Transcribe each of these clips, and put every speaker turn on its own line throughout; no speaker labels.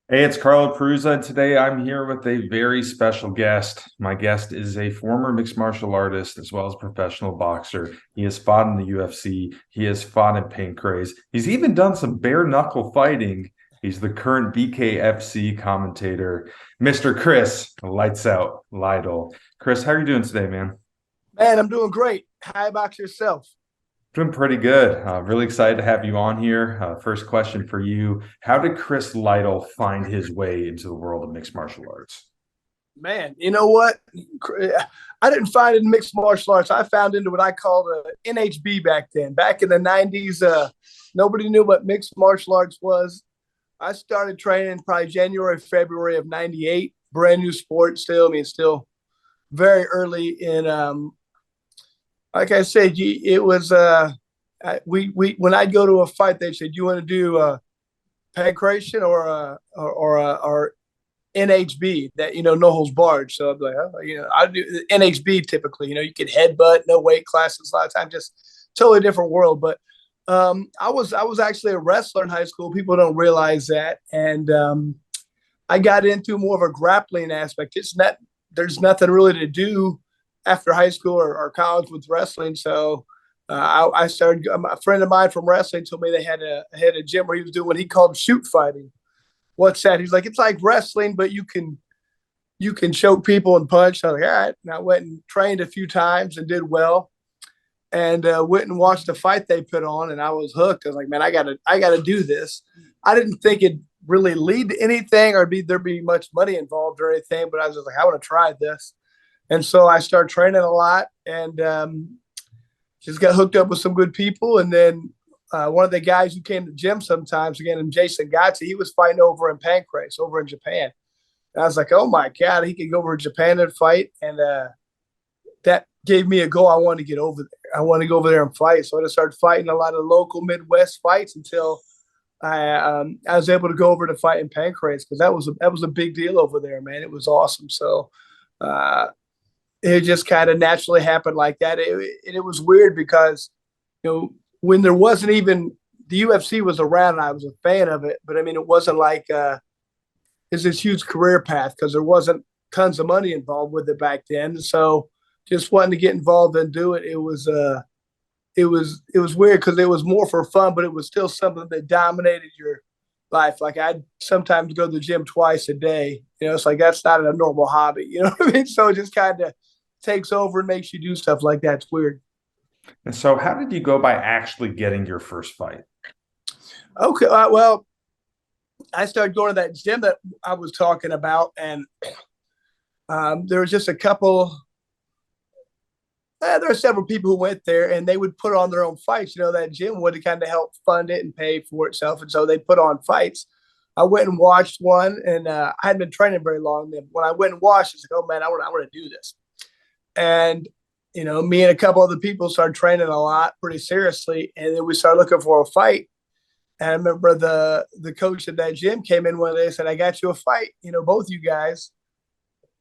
Hey, it's Carlo Cruza, and today I'm here with a very special guest. My guest is a former mixed martial artist as well as professional boxer. He has fought in the UFC. He has fought in Pancrase. He's even done some bare knuckle fighting. He's the current BKFC commentator, Mr. Chris Lights Out Lytle. Chris, how are you doing today, man?
Man, I'm doing great. How about yourself?
Doing pretty good. Really excited to have you on here. First question for you. How did Chris Lytle find his way into the world of mixed martial arts?
Man, you know what? I didn't find it in mixed martial arts. I found into what I called a NHB back then. Back in the 90s, nobody knew what mixed martial arts was. I started training probably January, February of 98. Brand new sport still. I mean, still very early in, like I said, it was, we when I'd go to a fight, they said, you want to do pancration or NHB that no holds barred. So I'm like, oh, I do NHB typically. You can headbutt, no weight classes. A lot of times, just totally different world. But I was actually a wrestler in high school. People don't realize that, and I got into more of a grappling aspect. It's not There's nothing really to do after high school or college with wrestling. So I started. A friend of mine from wrestling told me they had a gym where he was doing what he called shoot fighting. What's that? He's like, it's like wrestling, but you can choke people and punch. I was like, all right. And I went and trained a few times and did well, and went and watched the fight they put on, and I was hooked. I was like, man, I gotta do this. I didn't think it'd really lead to anything or there'd be much money involved or anything, but I was just like, I want to try this, and so I started training a lot and just got hooked up with some good people, and then. One of the guys who came to the gym sometimes, again, and Jason Gotze, he was fighting over in Pancrase, over in Japan. And I was like, oh my God, he could go over to Japan and fight. And that gave me a goal. I wanted to get over there. I wanted to go over there and fight. So I just started fighting a lot of local Midwest fights until I was able to go over to fight in Pancrase because that was a big deal over there, man. It was awesome. So uh, it just kind of naturally happened like that. It was weird because, when there wasn't even the UFC was around and I was a fan of it, but I mean, it wasn't like it's this huge career path because there wasn't tons of money involved with it back then. So just wanting to get involved and do it, it was weird because it was more for fun, but it was still something that dominated your life. Like I'd sometimes go to the gym twice a day. It's like that's not a normal hobby. You know what I mean? So it just kind of takes over and makes you do stuff like that. It's weird.
And so, how did you go by actually getting your first fight?
Okay, well, I started going to that gym that I was talking about, and there was just a couple. There were several people who went there, and they would put on their own fights. That gym would kind of help fund it and pay for itself, and so they put on fights. I went and watched one, and I hadn't been training very long. Then when I went and watched, it's like, oh man, I want to do this. And me and a couple other people started training a lot, pretty seriously, and then we started looking for a fight. And I remember the coach at that gym came in one day and said, I got you a fight. Both you guys,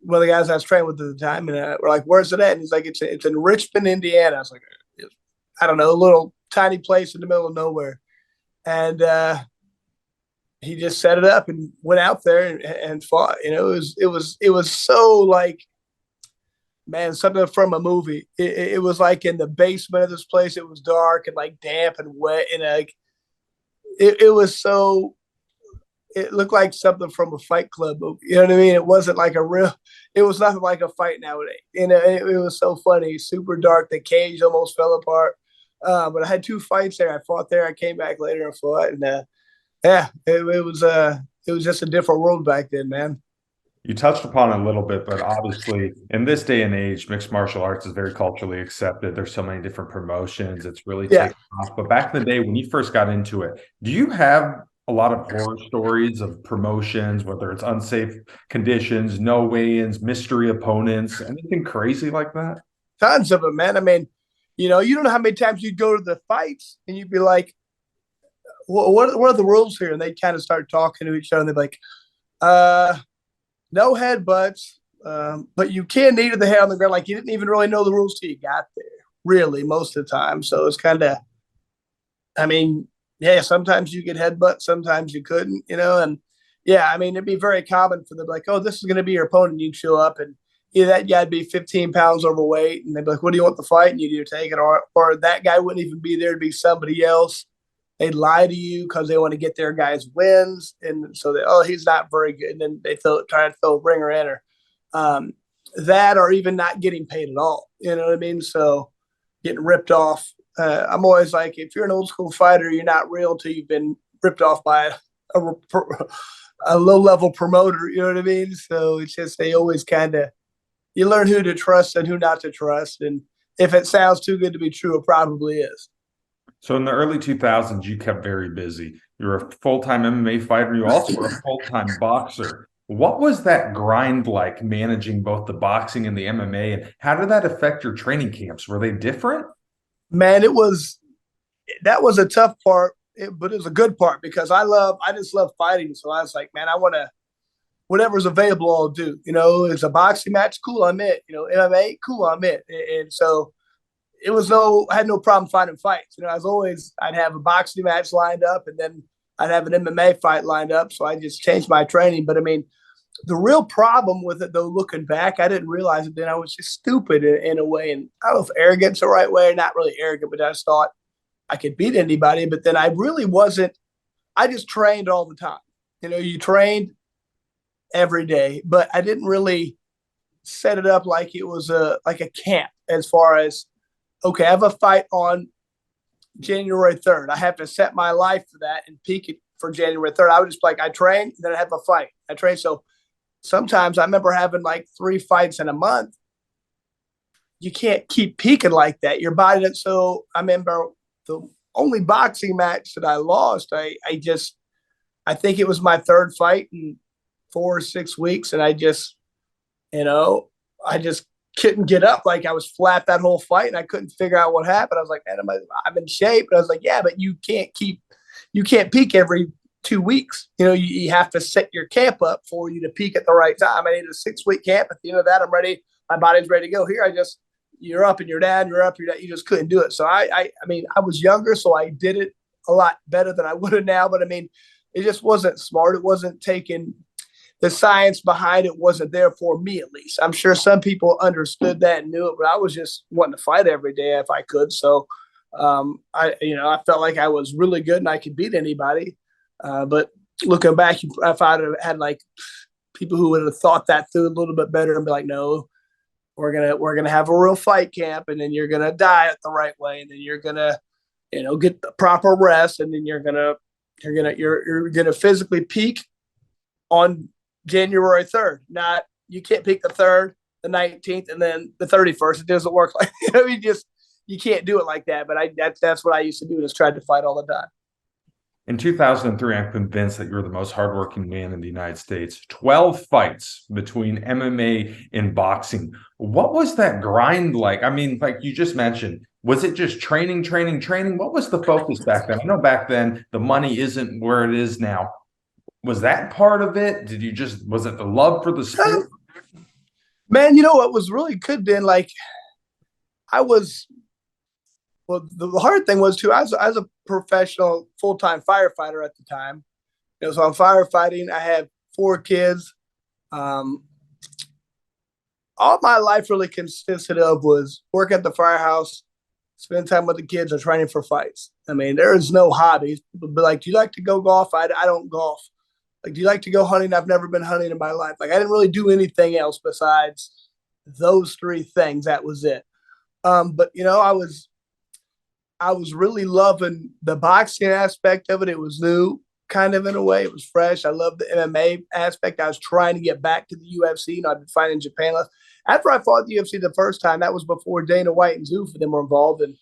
one of the guys I was training with at the time, and we're like, where's it at? And he's like, it's in Richmond, Indiana. I was like, I don't know, a little tiny place in the middle of nowhere. And he just set it up and went out there and fought. It was so like, man, something from a movie. It was like in the basement of this place. It was dark and like damp and wet, and like it was so. It looked like something from a Fight Club movie. You know what I mean? It wasn't like a real. It was nothing like a fight nowadays. It was so funny. Super dark. The cage almost fell apart. But I had two fights there. I fought there. I came back later and fought, and yeah, it was just a different world back then, man.
You touched upon it a little bit, but obviously, in this day and age, mixed martial arts is very culturally accepted. There's so many different promotions. It's really
Yeah.
taken off. But back in the day, when you first got into it, do you have a lot of horror stories of promotions, whether it's unsafe conditions, no weigh-ins, mystery opponents, anything crazy like that?
Tons of them, man. I mean, you don't know how many times you'd go to the fights and you'd be like, what are the rules here? And they kind of start talking to each other and they'd be like, no headbutts, but you can knee to the head on the ground. Like you didn't even really know the rules till you got there, really, most of the time. So it's kind of, I mean, yeah, sometimes you get headbutt, sometimes you couldn't, and Yeah, I mean, it'd be very common for them, like, oh, this is going to be your opponent. You'd show up, and either that guy'd be 15 pounds overweight, and they'd be like, what do you want the fight? And you'd either take it, or that guy wouldn't even be there to be somebody else. They'd lie to you because they want to get their guys wins. And so oh, he's not very good. And then they try to throw a ringer in, or that, or even not getting paid at all. You know what I mean? So getting ripped off. I'm always like, if you're an old school fighter, you're not real until you've been ripped off by a, a low level promoter. You know what I mean? So it's just, they always kind of, you learn who to trust and who not to trust. And if it sounds too good to be true, it probably is.
So in the early 2000s, you kept very busy. You were a full-time MMA fighter. You also were a full-time boxer. What was that grind like, managing both the boxing and the MMA? And how did that affect your training camps? Were they different?
Man, that was a tough part, but it was a good part because I just love fighting. So I was like, man, I want to, whatever's available, I'll do. You know, it's a boxing match, cool, I'm it. You know, MMA, cool, I'm it. And so I had no problem finding fights. You know, I'd have a boxing match lined up, and then I'd have an MMA fight lined up. So I just changed my training. But I mean, the real problem with it, though, looking back, I didn't realize it then. I was just stupid in a way. And I don't know if arrogant's the right way, not really arrogant, but I just thought I could beat anybody. But then I really wasn't. I just trained all the time. You know, you trained every day, but I didn't really set it up like it was a camp, as far as, okay, I have a fight on January 3rd. I have to set my life for that and peak it for January 3rd. I would just like, I train, then I have a fight. I train. So sometimes I remember having like 3 fights in a month. You can't keep peaking like that. Your body doesn't. So I remember the only boxing match that I lost, I think it was my third fight in 4 or 6 weeks. And I just couldn't get up. Like, I was flat that whole fight, and I couldn't figure out what happened. I was like, man, I'm in shape. And I was like, yeah, but you can't peak every 2 weeks. You know, you have to set your camp up for you to peak at the right time. I need a 6-week camp. At the end of that, I'm ready. My body's ready to go. Here, you're up and you're down, you're up, you're down. You just couldn't do it. So I mean, I was younger, so I did it a lot better than I would have now. But I mean, it just wasn't smart. It wasn't taken. The science behind it wasn't there for me, at least. I'm sure some people understood that and knew it, but I was just wanting to fight every day if I could. So I felt like I was really good and I could beat anybody. But looking back, if I'd have had like people who would have thought that through a little bit better and be like, no, we're gonna have a real fight camp, and then you're gonna diet the right way, and then you're gonna, get the proper rest, and then you're gonna physically peak on January 3rd. Not, you can't peak the 3rd, the 19th, and then the 31st. It doesn't work like that. I mean, you can't do it like that. But that's what I used to do, is tried to fight all the time.
In 2003, I'm convinced that you're the most hardworking man in the United States. 12 fights between MMA and boxing. What was that grind like? I mean, like you just mentioned, was it just training? What was the focus back then? I know back then the money isn't where it is now. Was that part of it? Was it the love for the sport?
Man, what was really could have been like, well, the hard thing was too, I was a professional full-time firefighter at the time. So I'm firefighting. I have 4 kids. All my life really consisted of was work at the firehouse, spend time with the kids, and training for fights. I mean, there is no hobbies. People be like, do you like to go golf? I don't golf. Like, do you like to go hunting? I've never been hunting in my life. Like, I didn't really do anything else besides those 3 things. That was it. But I was really loving the boxing aspect of it. It was new, kind of, in a way. It was fresh. I loved the MMA aspect. I was trying to get back to the UFC. I'd been fighting in Japan. After I fought the UFC the first time, that was before Dana White and Zuffa them were involved. And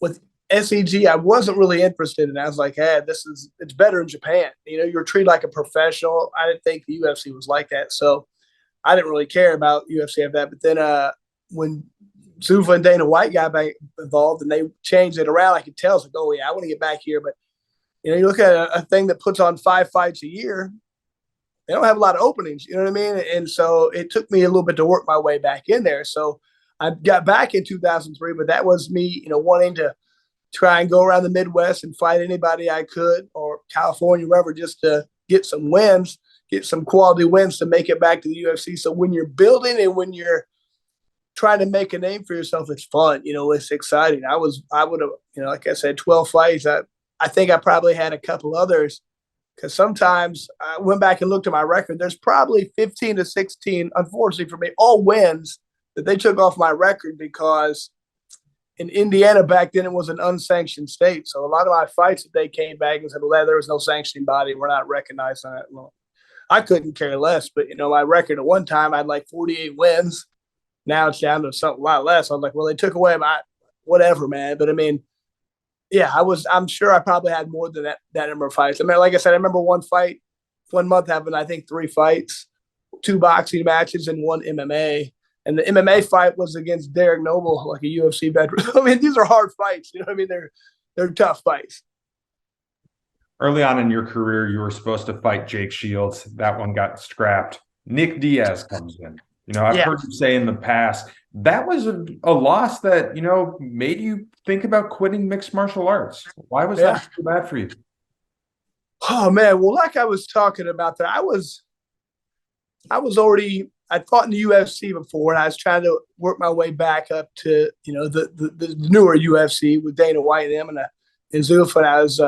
with SEG, I wasn't really interested. And I was like, hey, it's better in Japan. You're treated like a professional. I didn't think the UFC was like that. So I didn't really care about UFC after that. But then when Zuffa and Dana White got back involved and they changed it around, I could tell. It's like, oh yeah, I want to get back here. But you look at a thing that puts on 5 fights a year, they don't have a lot of openings. You know what I mean? And so it took me a little bit to work my way back in there. So I got back in 2003, but that was me, wanting to try and go around the Midwest and fight anybody I could, or California, wherever, just to get some wins, get some quality wins to make it back to the UFC. So when you're building and when you're trying to make a name for yourself, it's fun. It's exciting. I would have, like I said, 12 fights. I think I probably had a couple others because sometimes I went back and looked at my record. There's probably 15 to 16, unfortunately for me, all wins that they took off my record because in Indiana back then it was an unsanctioned state. So a lot of my fights that they came back and said, well, there was no sanctioning body. We're not recognizing that. Well, I couldn't care less. But, my record at one time, I had like 48 wins. Now it's down to something a lot less. I was like, well, they took away my whatever, man. But I mean, yeah, I'm sure I probably had more than that number of fights. I mean, like I said, I remember one month having, I think, 3 fights, 2 boxing matches and 1 MMA. And the MMA fight was against Derek Noble, like a UFC veteran. I mean, these are hard fights. You know what I mean? They're tough fights.
Early on in your career, you were supposed to fight Jake Shields. That one got scrapped. Nick Diaz comes in. I've heard you say in the past, that was a loss that, made you think about quitting mixed martial arts. Why was that so bad for you?
Oh, man. Well, like I was talking about that, I'd fought in the UFC before, and I was trying to work my way back up to, the newer UFC with Dana White and them and Zuffa. And I was,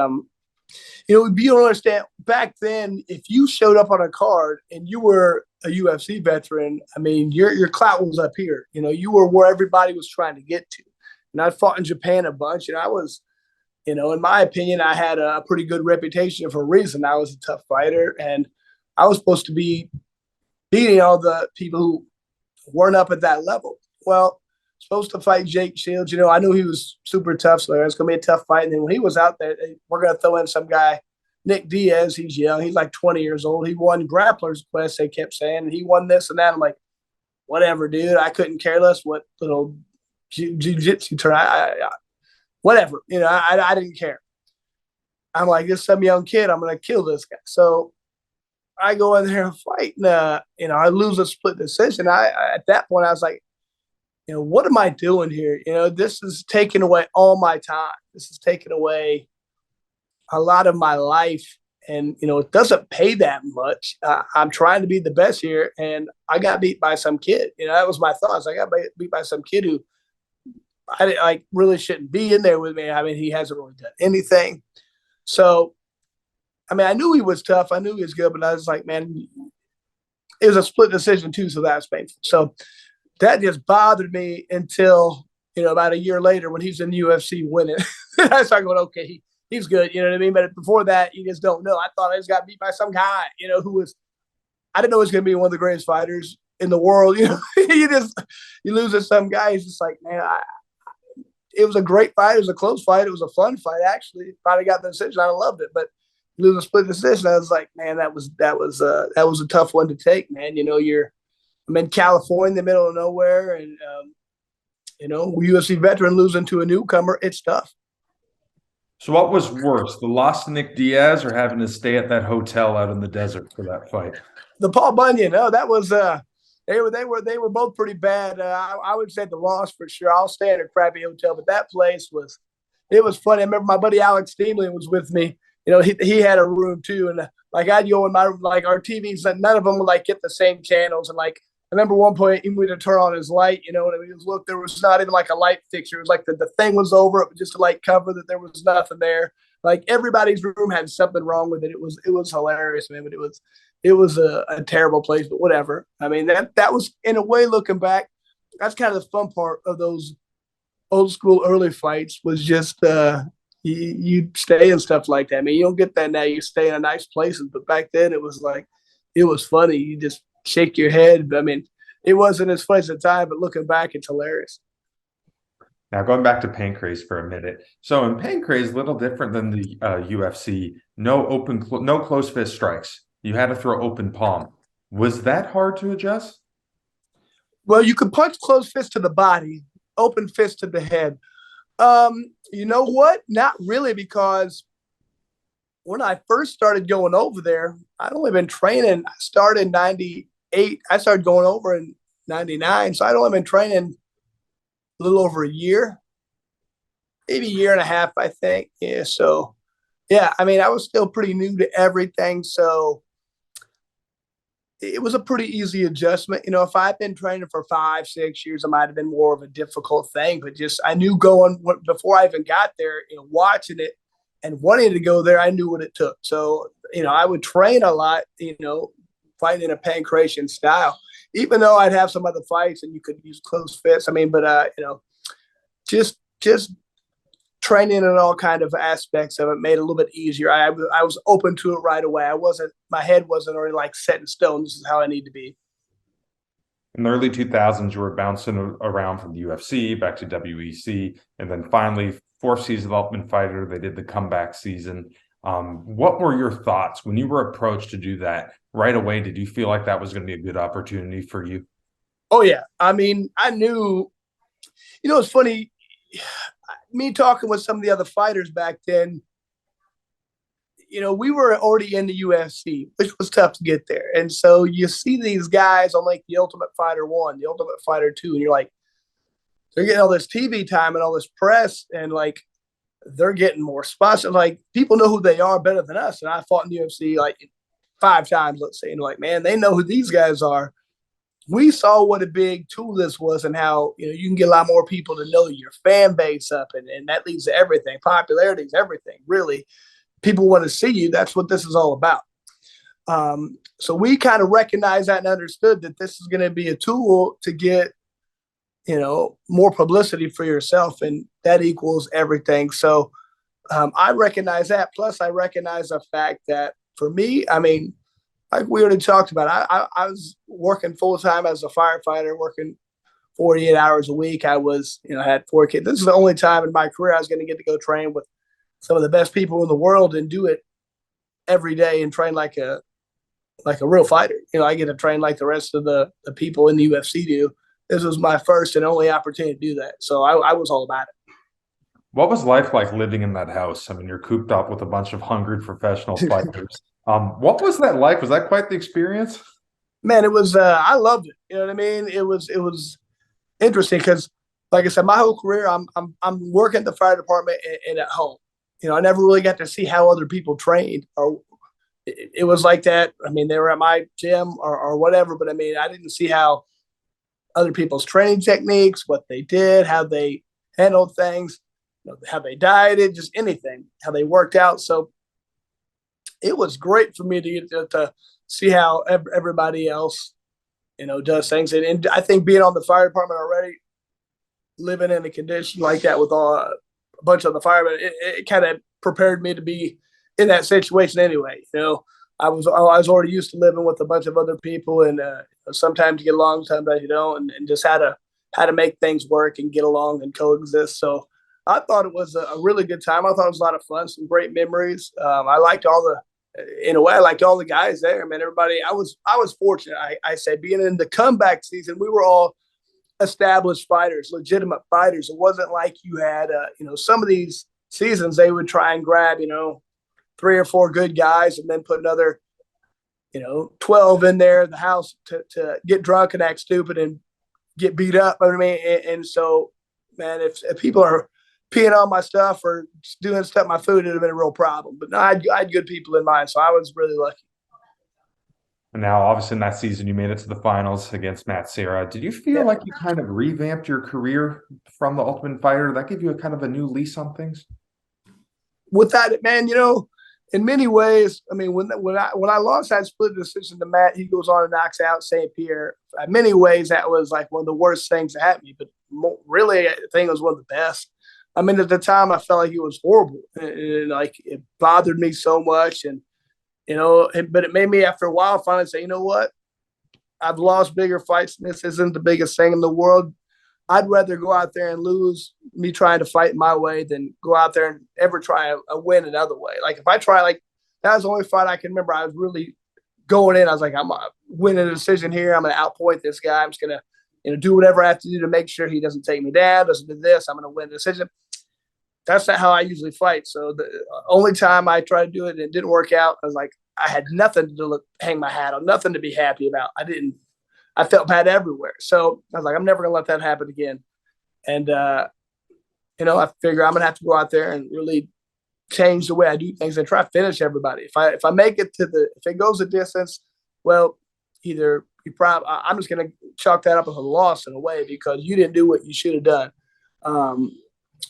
you don't understand, back then, if you showed up on a card and you were a UFC veteran, I mean, your clout was up here. You were where everybody was trying to get to. And I fought in Japan a bunch, and I was, in my opinion, I had a pretty good reputation for a reason. I was a tough fighter, and I was supposed to be beating all the people who weren't up at that level. Well, supposed to fight Jake Shields. I knew he was super tough, so it was going to be a tough fight. And then when he was out there, we're going to throw in some guy, Nick Diaz. He's young. He's like 20 years old. He won Grappler's Quest, they kept saying. And he won this and that. I'm like, whatever, dude. I couldn't care less what little jiu-jitsu turn. Whatever. I didn't care. I'm like, this is some young kid. I'm going to kill this guy. So I go in there and fight, and I lose a split decision. At that point, I was like, what am I doing here? This is taking away all my time. This is taking away a lot of my life, and it doesn't pay that much. I'm trying to be the best here, and I got beat by some kid. That was my thoughts. I got beat by some kid who I really shouldn't be in there with me. I mean, he hasn't really done anything. So, I mean, I knew he was tough. I knew he was good, but I was like, man, it was a split decision too, so that was painful. So that just bothered me until, about a year later when he's in the UFC winning. I started going, okay, he's good, you know what I mean? But before that, you just don't know. I thought I just got beat by some guy, who was – I didn't know he was going to be one of the greatest fighters in the world. You lose to some guy. He's just like, man, it was a great fight. It was a close fight. It was a fun fight, actually. Finally got the decision. I loved it. But lose a split decision, I was like, man, that was a tough one to take, man. I'm in California, in the middle of nowhere, and UFC veteran losing to a newcomer, it's tough.
So what was worse, the loss to Nick Diaz or having to stay at that hotel out in the desert for that fight?
The Paul Bunyan, that was they were both pretty bad. I would say the loss for sure. I'll stay at a crappy hotel, but that place was funny. I remember my buddy Alex Steemley was with me. He had a room too, and I'd go in my room, our TVs, none of them would get the same channels, and I remember one point he wanted to turn on his light, and he was look, there was not even a light fixture. It was the thing was over, it was just a light cover that there was nothing there. Everybody's room had something wrong with it. It was hilarious, man, but it was a terrible place, but whatever. I mean, that was, in a way, looking back, that's kind of the fun part of those old school early fights was just you stay and stuff like that. I mean, you don't get that now. You stay in nice places, but back then it was funny. You just shake your head. I mean, it wasn't as funny at the time, but looking back, it's hilarious.
Now, going back to Pancrase for a minute. So in Pancrase, a little different than the UFC, no close fist strikes. You had to throw open palm. Was that hard to adjust?
Well, you could punch close fist to the body, open fist to the head. You know what? Not really, because when I first started going over there, I'd only been training. I started in 98. I started going over in 99. So I'd only been training a little over a year, maybe a year and a half, I think. Yeah. So Yeah, I mean, I was still pretty new to everything, so it was a pretty easy adjustment. You know, if I'd been training for 5, 6 years, it might have been more of a difficult thing. But just I knew going before I even got there, watching it and wanting to go there, I knew what it took. So I would train a lot. Fighting in a Pancrase style, even though I'd have some other fights and you could use close fits. I mean, but just training in all kind of aspects of it made it a little bit easier. I was open to it right away. My head wasn't already like set in stone. This is how I need to be.
In the early 2000s, you were bouncing around from the UFC back to WEC, and then finally, fourth season of Ultimate Fighter, they did the comeback season. What were your thoughts when you were approached to do that right away? Did you feel like that was going to be a good opportunity for you?
Oh yeah, I mean, I knew. It's funny. Me talking with some of the other fighters back then, we were already in the UFC, which was tough to get there. And so you see these guys on like the Ultimate Fighter 1, the Ultimate Fighter 2, and you're like, they're getting all this TV time and all this press, and like they're getting more spots. And like people know who they are better than us. And I fought in the UFC like 5 times, let's say, and like, man, they know who these guys are. We saw what a big tool this was and how you can get a lot more people to know your fan base up, and that leads to everything. Popularity is everything, really. People want to see you. That's what this is all about. So we kind of recognized that and understood that this is going to be a tool to get more publicity for yourself, and that equals everything. So I recognize that. Plus, I recognize the fact that for me, I mean, like we already talked about, I was working full time as a firefighter, working 48 hours a week. I was, had 4 kids. This is the only time in my career I was going to get to go train with some of the best people in the world and do it every day and train like a real fighter. I get to train like the rest of the people in the UFC do. This was my first and only opportunity to do that. So I was all about it.
What was life like living in that house? I mean, you're cooped up with a bunch of hungry professional fighters. What was that like? Was that quite the experience?
Man, it was. I loved it. You know what I mean? It was interesting because, like I said, my whole career, I'm working at the fire department and at home. I never really got to see how other people trained, or it was like that. I mean, they were at my gym or whatever, but I mean, I didn't see how other people's training techniques, what they did, how they handled things, how they dieted, just anything, how they worked out. So it was great for me to get to see how everybody else, does things. And I think being on the fire department already, living in a condition like that with a bunch of the firemen, it kind of prepared me to be in that situation anyway. I was already used to living with a bunch of other people, and sometimes you get along, sometimes you don't, and just how to make things work and get along and coexist. So I thought it was a really good time. I thought it was a lot of fun, some great memories. I liked in a way, I liked all the guys there, man. Everybody, I was fortunate. I say being in the comeback season, we were all established fighters, legitimate fighters. It wasn't like you had, some of these seasons they would try and grab, 3 or 4 good guys and then put another, 12 in there in the house to get drunk and act stupid and get beat up. I mean, and so, man, if people are peeing on my stuff or doing stuff my food, it'd have been a real problem. But no, I had good people in mind, so I was really lucky.
And now, obviously, in that season, you made it to the finals against Matt Serra. Did you feel
Yeah.
like you kind of revamped your career from the Ultimate Fighter? Did that give you a kind of a new lease on things?
With that, man, in many ways, I mean, when I lost that split decision to Matt, he goes on and knocks out St. Pierre. In many ways, that was like one of the worst things that happened to me. But really, I think it was one of the best. I mean, at the time, I felt like it was horrible, and like it bothered me so much, and but it made me after a while finally say, you know what? I've lost bigger fights, and this isn't the biggest thing in the world. I'd rather go out there and lose me trying to fight my way than go out there and ever try a win another way. Like if I try, like that was the only fight I can remember. I was really going in. I was like, I'm gonna win a decision here. I'm gonna outpoint this guy. I'm just gonna, do whatever I have to do to make sure he doesn't take me down, doesn't do this. I'm gonna win a decision. That's not how I usually fight. So the only time I tried to do it and it didn't work out, I was like, I had nothing to hang my hat on, nothing to be happy about. I felt bad everywhere. So I was like, I'm never going to let that happen again. And, I figure I'm going to have to go out there and really change the way I do things and try to finish everybody. If I make it to if it goes a distance, well, either I'm just gonna chalk that up as a loss in a way because you didn't do what you should have done. Um,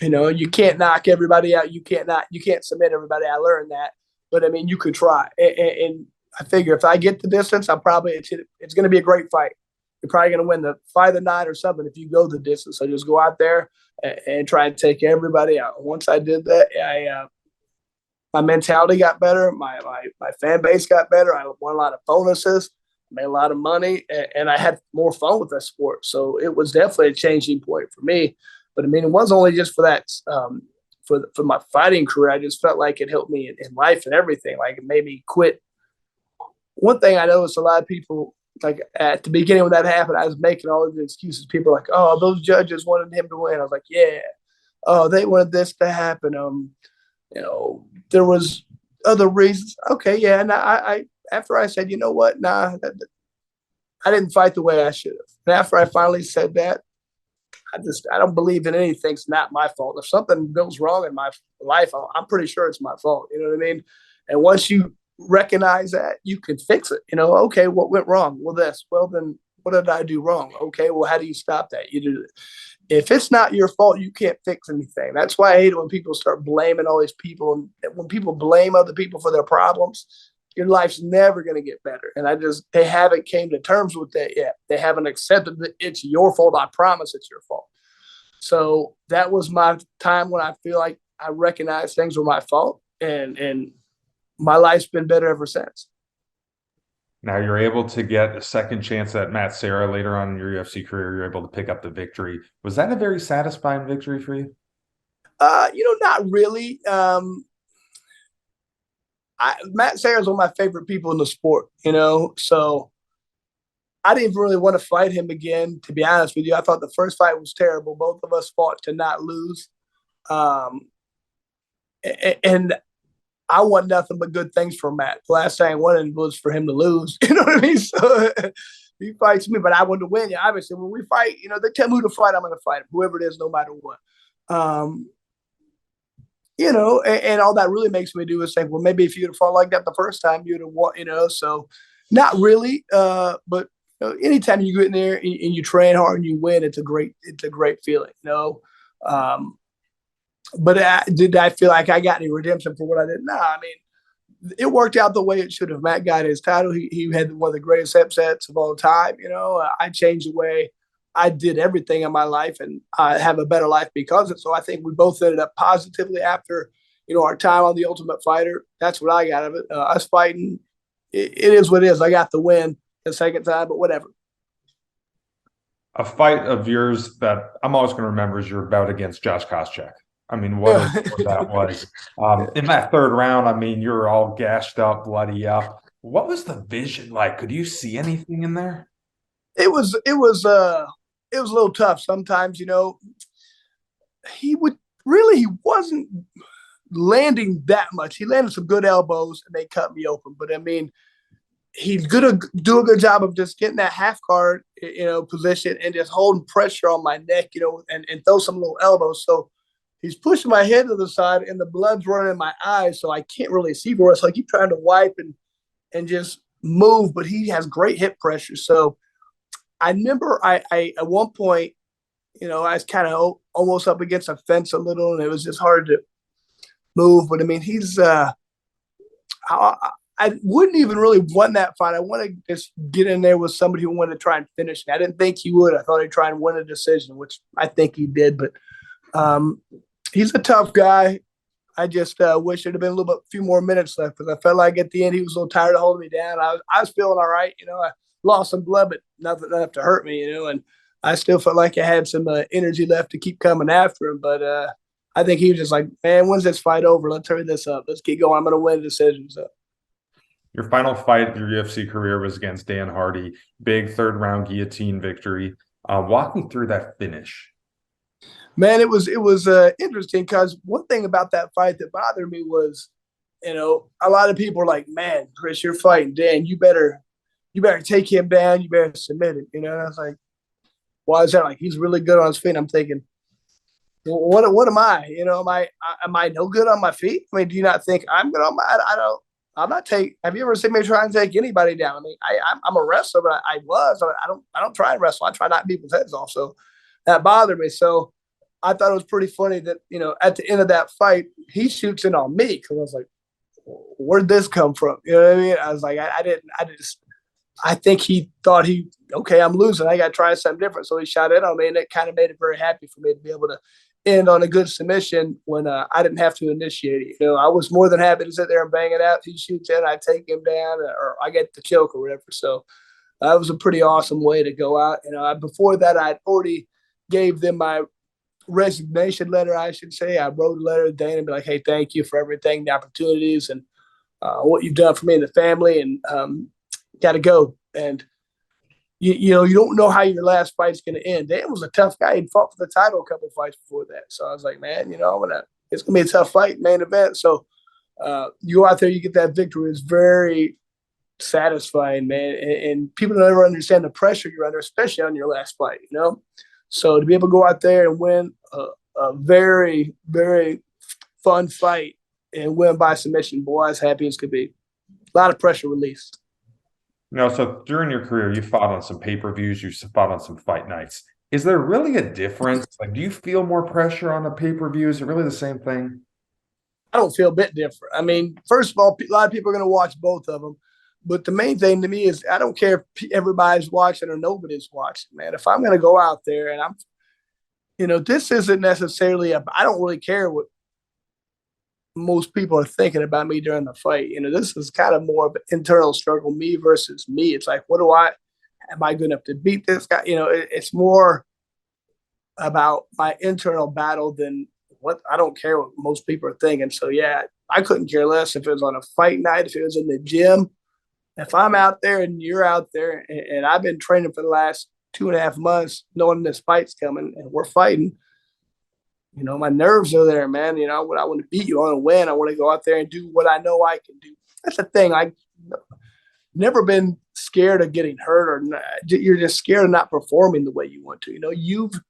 you can't knock everybody out. You can't submit everybody. I learned that, but I mean, you could try. And I figure if I get the distance, it's going to be a great fight. You're probably going to win the fight of the night or something if you go the distance. So just go out there and try and take everybody out. Once I did that, my mentality got better. My fan base got better. I won a lot of bonuses, made a lot of money, and I had more fun with that sport. So it was definitely a changing point for me. But I mean, it wasn't only just for that, for my fighting career. I just felt like it helped me in life and everything. Like it made me quit. One thing I noticed a lot of people, like at the beginning when that happened, I was making all these excuses. People were like, oh, those judges wanted him to win. I was like, yeah. Oh, they wanted this to happen. There was other reasons. Okay, yeah. And I after I said, you know what, nah, I didn't fight the way I should have. And after I finally said that, I don't believe in anything's not my fault. If something goes wrong in my life, I'm pretty sure it's my fault. You know what I mean? And once you recognize that, you can fix it. Okay, what went wrong? Well, this. Well, then what did I do wrong? Okay, well, how do you stop that? You do. If it's not your fault, you can't fix anything. That's why I hate it when people start blaming all these people. And when people blame other people for their problems, your life's never going to get better. And they haven't came to terms with that yet. They haven't accepted that it's your fault. I promise it's your fault. So that was my time when I feel like I recognized things were my fault, and my life's been better ever since.
Now you're able to get a second chance at Matt Serra later on in your UFC career. You're able to pick up the victory. Was that a very satisfying victory for you?
Not really. Matt Serra's one of my favorite people in the sport, so I didn't really want to fight him again, to be honest with you. I thought the first fight was terrible. Both of us fought to not lose. And I want nothing but good things for Matt. The last thing I wanted was for him to lose. You know what I mean? So he fights me, but I want to win. Yeah, obviously, when we fight, they tell me who to fight, I'm going to fight him, whoever it is, no matter what. And all that really makes me do is think, well, maybe if you'd have fought like that the first time, you'd have won, so not really. But anytime you get in there and you train hard and you win, it's a great feeling, But did I feel like I got any redemption for what I did? No, I mean, it worked out the way it should have. Matt got his title. He had one of the greatest upsets of all time. I changed the way I did everything in my life, and I have a better life because of it. So I think we both ended up positively after, our time on The Ultimate Fighter. That's what I got of it. Us fighting, it is what it is. I got the win the second time, but whatever.
A fight of yours that I'm always going to remember is your bout against Josh Koscheck. I mean, what that was. In that third round, I mean, you were all gashed up, bloody up. What was the vision like? Could you see anything in there?
It was a little tough sometimes, he wasn't landing that much. He landed some good elbows and they cut me open. But I mean, he's going to do a good job of just getting that half guard, position and just holding pressure on my neck, and throw some little elbows. So he's pushing my head to the side and the blood's running in my eyes. So I can't really see for us. So I keep trying to wipe and just move, but he has great hip pressure. So I remember I at one point, I was kind of almost up against a fence a little, and it was just hard to move. But I mean, I wouldn't even really want that fight. I want to just get in there with somebody who wanted to try and finish me. I didn't think he would. I thought he'd try and win a decision, which I think he did. But he's a tough guy. I just wish there'd have been a few more minutes left because I felt like at the end he was a little tired of holding me down. I was feeling all right. I lost some blood, but nothing enough to hurt me, and I still felt like I had some energy left to keep coming after him. But I think he was just like, man, when's this fight over? Let's hurry this up. Let's keep going. I'm going to win the decision. So.
Your final fight of your UFC career was against Dan Hardy, big third round guillotine victory. Walk me through that finish.
Man, it was interesting because one thing about that fight that bothered me was, a lot of people were like, man, Chris, you're fighting Dan. You better take him down. You better submit him. And I was like, why is that? Like, he's really good on his feet. I'm thinking, what am I? Am I no good on my feet? I mean, do you not think I'm good on my? I don't. I'm not take. Have you ever seen me try and take anybody down? I mean, I'm a wrestler, but I was. I don't try and wrestle. I try not people's heads off. So that bothered me. So I thought it was pretty funny that at the end of that fight, he shoots in on me because I was like, where'd this come from? You know what I mean? I was like, I think he thought okay, I'm losing. I got to try something different. So he shot in on me, and it kind of made it very happy for me to be able to end on a good submission when I didn't have to initiate it. I was more than happy to sit there and bang it out. He shoots in, I take him down, or I get the choke or whatever. So that was a pretty awesome way to go out. Before that, I'd already gave them my resignation letter, I should say. I wrote a letter to Dana and be like, hey, thank you for everything, the opportunities, and what you've done for me and the family, and got to go. And you don't know how your last fight's going to end. Dan was a tough guy. He'd fought for the title a couple of fights before that. So I was like, man, it's going to be a tough fight, main event. So you go out there, you get that victory. It's very satisfying, man. And people don't ever understand the pressure you're under, especially on your last fight, So to be able to go out there and win a very, very fun fight and win by submission, boy, as happy as could be. A lot of pressure released.
So during your career, you fought on some pay-per-views, you fought on some fight nights. Is there really a difference? Like, do you feel more pressure on a pay-per-view? Is it really the same thing?
I don't feel a bit different. I mean, first of all, a lot of people are going to watch both of them. But the main thing to me is I don't care if everybody's watching or nobody's watching, man. If I'm going to go out there and this isn't necessarily I don't really care what most people are thinking about me during the fight. This is kind of more of an internal struggle, me versus me. It's like, am I good enough to beat this guy? It's more about my internal battle than I don't care what most people are thinking. So yeah, I couldn't care less if it was on a fight night, if it was in the gym. If I'm out there and you're out there, and I've been training for the last 2.5 months, knowing this fight's coming and we're fighting, my nerves are there, man. I want to beat you. I want to win. I want to go out there and do what I know I can do. That's the thing. I've never been scared of getting hurt, or not. You're just scared of not performing the way you want to. You've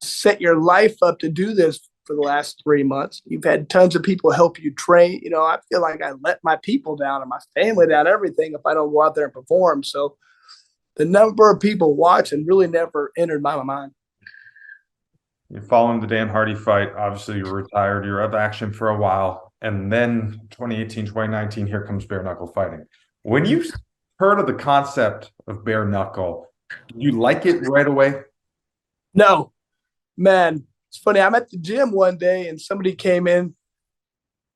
set your life up to do this for the last 3 months. You've had tons of people help you train. I feel like I let my people down and my family down, everything, if I don't go out there and perform. So the number of people watching really never entered my mind.
You're following the Dan Hardy fight. Obviously, you're retired. You're out of action for a while. And then 2018, 2019, here comes bare knuckle fighting. When you heard of the concept of bare knuckle, did you like it right away?
No, man. It's funny. I'm at the gym one day and somebody came in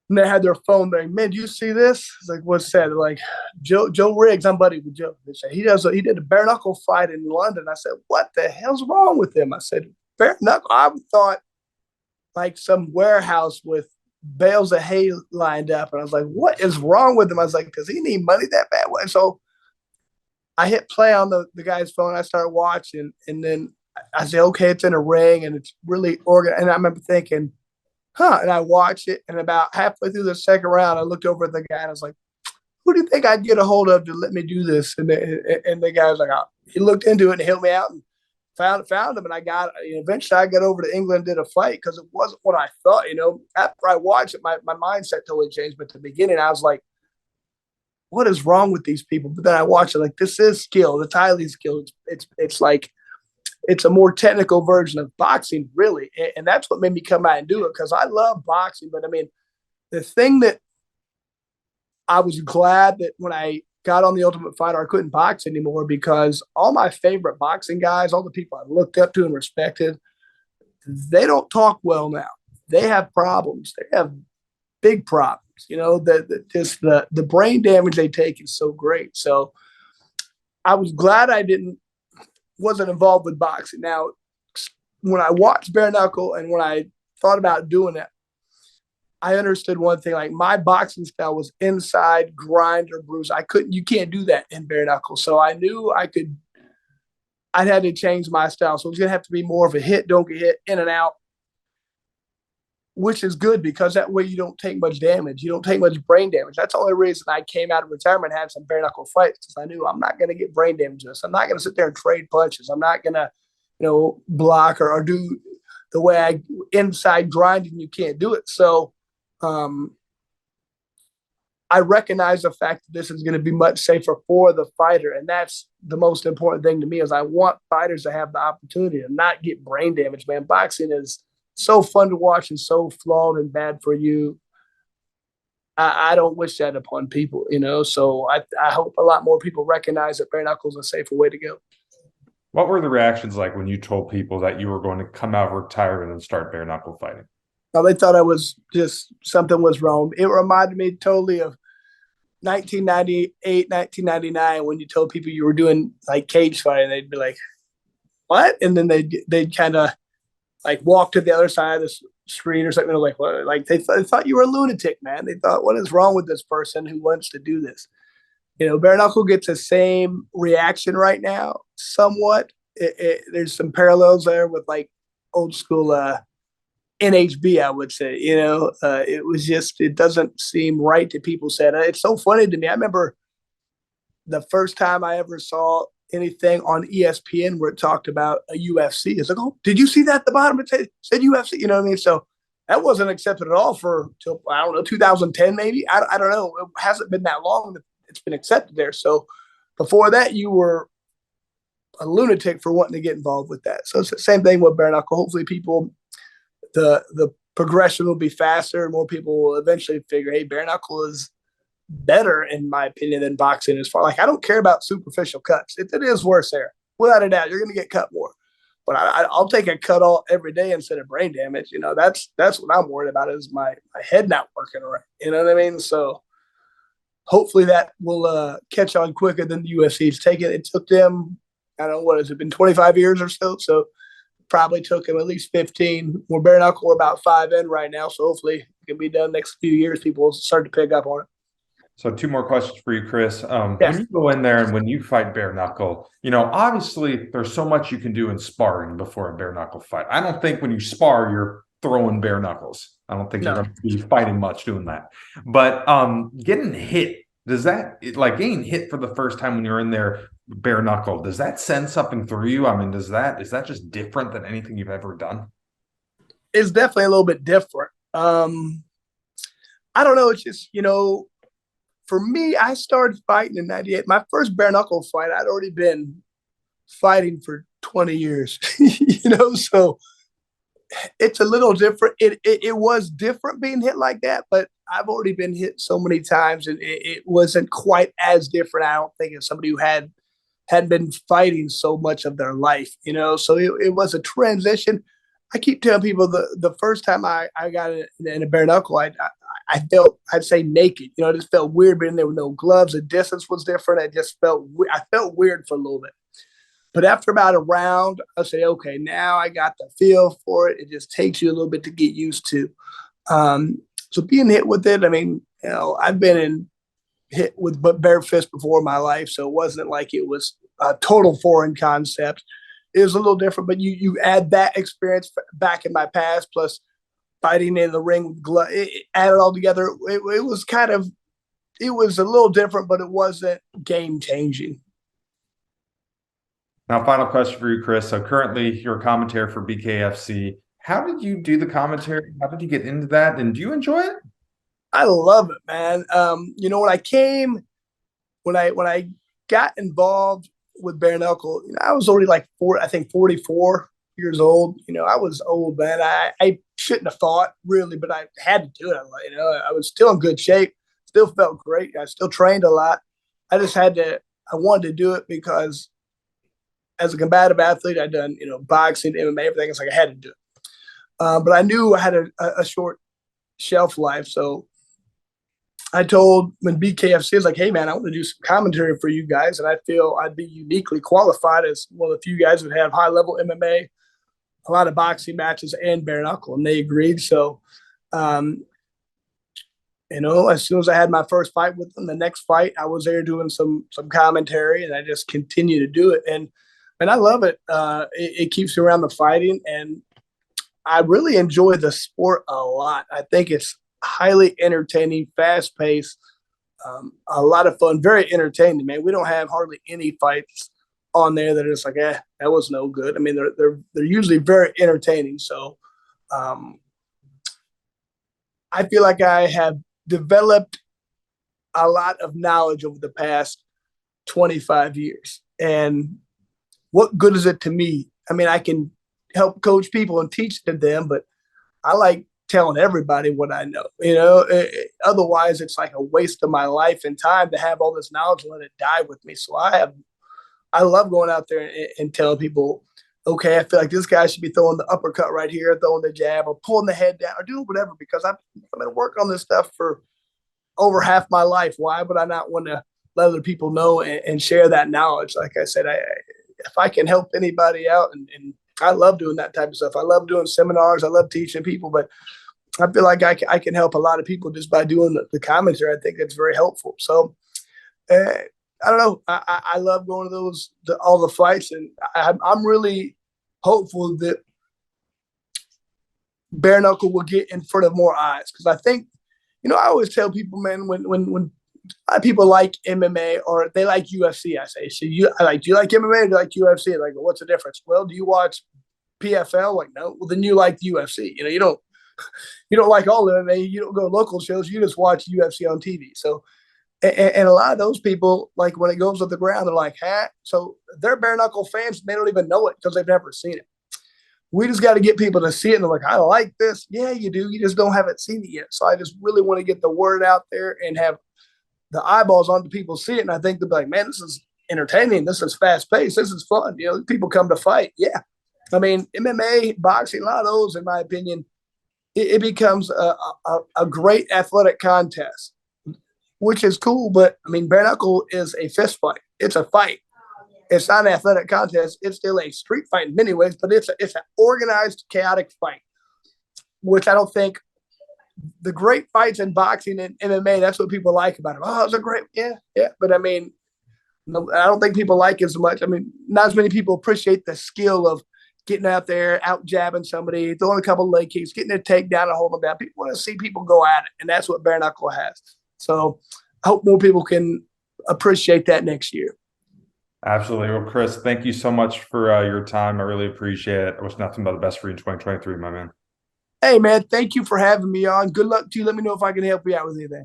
and they had their phone there. Man, do you see this? It's like, what's that? They're like, Joe Riggs, I'm buddy with Joe. They said, he did a bare knuckle fight in London. I said, what the hell's wrong with him? I said, bare knuckle. I thought like some warehouse with bales of hay lined up. And I was like, what is wrong with him? I was like, does he need money that bad? And so I hit play on the guy's phone. I started watching, and then I said, okay, it's in a ring and it's really organized. And I remember thinking, and I watched it. And about halfway through the second round, I looked over at the guy and I was like, who do you think I'd get a hold of to let me do this? And the guy was like, he looked into it and helped me out and found him. And eventually I got over to England and did a fight because it wasn't what I thought. After I watched it, my mindset totally changed. But at the beginning, I was like, what is wrong with these people? But then I watched it like, this is skill. It's highly skilled. It's like, it's a more technical version of boxing, really. And that's what made me come out and do it, because I love boxing. But I mean, the thing that I was glad that when I got on the Ultimate Fighter, I couldn't box anymore, because all my favorite boxing guys, all the people I looked up to and respected, they don't talk well now. They have problems. They have big problems. The brain damage they take is so great. So I was glad I wasn't involved with boxing. Now, when I watched bare knuckle and when I thought about doing it, I understood one thing. Like, my boxing style was inside, grind or bruise. You can't do that in bare knuckle. So I knew I'd had to change my style. So it was going to have to be more of a hit, don't get hit, in and out, which is good, because that way you don't take much damage. You don't take much brain damage. That's the only reason I came out of retirement and had some bare knuckle fights, because I knew I'm not going to get brain damage. I'm not going to sit there and trade punches. I'm not going to, block or do the way I inside grinding, you can't do it. So I recognize the fact that this is going to be much safer for the fighter. And that's the most important thing to me is I want fighters to have the opportunity to not get brain damage, man. Boxing is so fun to watch and so flawed and bad for you. I don't wish that upon people, so I hope a lot more people recognize that bare knuckles is a safer way to go.
What were the reactions like when you told people that you were going to come out of retirement and start bare knuckle fighting?
Now, they thought I was just something was wrong. It reminded me totally of 1998, 1999, when you told people you were doing like cage fighting. They'd be like, what? And then they'd kind of like walk to the other side of the screen or something. Like, what? Like they thought you were a lunatic, man. They thought, what is wrong with this person who wants to do this? Bare knuckle gets the same reaction right now, somewhat. There's some parallels there with like old school NHB, I would say. It was just, it doesn't seem right to people. Said it's so funny to me. I remember the first time I ever saw anything on ESPN where it talked about a UFC. It's like, oh, did you see that at the bottom? It said UFC. You know what I mean? So that wasn't accepted at all till I don't know, 2010 maybe. I don't know. It hasn't been that long that it's been accepted there. So before that, you were a lunatic for wanting to get involved with that. So it's the same thing with bare knuckle. Hopefully people, the progression will be faster and more people will eventually figure, hey, bare knuckle is better, in my opinion, than boxing as far. Like, I don't care about superficial cuts. It is worse there. Without a doubt, you're going to get cut more. But I'll take a cut all every day instead of brain damage. That's what I'm worried about is my head not working right. You know what I mean? So hopefully that will catch on quicker than the UFC's taken. It took them, I don't know, what has it been, 25 years or so? So probably took them at least 15. We're bare knuckle, we're about 5 in right now. So hopefully it can be done next few years. People will start to pick up on it.
So 2 more questions for you, Chris.
Yes.
When you go in there and when you fight bare knuckle, obviously there's so much you can do in sparring before a bare knuckle fight. I don't think when you spar, you're throwing bare knuckles. I don't think you're going to be fighting much doing that. But getting hit, does that, like getting hit for the first time when you're in there bare knuckle, does that send something through you? I mean, is that just different than anything you've ever done?
It's definitely a little bit different. I don't know. It's just, for me, I started fighting in 98. My first bare knuckle fight, I'd already been fighting for 20 years, so it's a little different. It was different being hit like that, but I've already been hit so many times and it wasn't quite as different, I don't think, as somebody who hadn't been fighting so much of their life, so it was a transition. I keep telling people the first time I got in a bare knuckle, I felt, I'd say, naked. It just felt weird being there with no gloves. The distance was different. I felt weird for a little bit. But after about a round, I say, okay, now I got the feel for it. It just takes you a little bit to get used to. So being hit with it, I mean, I've been hit with bare fist before in my life, so it wasn't like it was a total foreign concept. It was a little different, but you add that experience back in my past, plus fighting in the ring with gloves, add it all together. It was a little different, but it wasn't game changing.
Now, final question for you, Chris. So currently you're a commentator for BKFC. How did you do the commentary? How did you get into that? And do you enjoy it?
I love it, man. When I got involved with bare knuckle, I was already like 44 years old. I was old, man. I shouldn't have fought really, but I had to do it. I was still in good shape, still felt great. I still trained a lot. I wanted to do it because as a combative athlete, I'd done, boxing, MMA, everything. It's like I had to do it. But I knew I had a short shelf life. So I told when BKFC was like, hey, man, I want to do some commentary for you guys. And I feel I'd be uniquely qualified as one of the few guys who would have high-level MMA, a lot of boxing matches, and bare knuckle. And they agreed. So, as soon as I had my first fight with them, the next fight, I was there doing some commentary, and I just continue to do it. And I love it. It keeps me around the fighting, and I really enjoy the sport a lot. I think it's highly entertaining, fast-paced, a lot of fun, very entertaining, man. We don't have hardly any fights on there that are just like, that was no good. I mean, they're usually very entertaining. So I feel like I have developed a lot of knowledge over the past 25 years. And what good is it to me? I mean, I can help coach people and teach to them, but I like telling everybody what I know. Otherwise it's like a waste of my life and time to have all this knowledge and let it die with me. So I love going out there and telling people, okay, I feel like this guy should be throwing the uppercut right here, throwing the jab, or pulling the head down, or doing whatever, because I'm going to work on this stuff for over half my life. Why would I not want to let other people know and share that knowledge? Like I said, if I can help anybody out, and I love doing that type of stuff. I love doing seminars. I love teaching people, but I feel like I can help a lot of people just by doing the commentary. I think it's very helpful. So I don't know. I love going to all the fights, and I'm really hopeful that bare knuckle will get in front of more eyes, because I think, I always tell people, man, when a lot of people like MMA or they like UFC, I say, so do you like MMA or do you like UFC? Like, well, what's the difference? Well, do you watch PFL? Like, no. Well, then you like the UFC. You don't like all MMA. You don't go to local shows. You just watch UFC on TV. So, and a lot of those people, like when it goes to the ground, they're like, huh? So they're bare knuckle fans. They don't even know it because they've never seen it. We just got to get people to see it, and they're like, I like this. Yeah, you do. You just don't haven't seen it yet. So I just really want to get the word out there and have the eyeballs on the people see it. And I think they'll be like, man, this is entertaining. This is fast paced. This is fun. People come to fight. Yeah. I mean, MMA, boxing, a lot of those, in my opinion, it becomes a great athletic contest, which is cool. But I mean, bare knuckle is a fist fight. It's a fight. It's not an athletic contest. It's still a street fight in many ways, but it's an organized, chaotic fight, which I don't think the great fights in boxing and MMA, that's what people like about it. Oh, it's a great, yeah. But I mean, I don't think people like it as much. I mean, not as many people appreciate the skill of getting out there, out jabbing somebody, throwing a couple of leg kicks, getting a takedown and holding them down. People want to see people go at it, and that's what bare knuckle has. So I hope more people can appreciate that next year.
Absolutely. Well, Chris, thank you so much for your time. I really appreciate it. I wish nothing but the best for you in 2023, my man.
Hey, man, thank you for having me on. Good luck to you. Let me know if I can help you out with anything.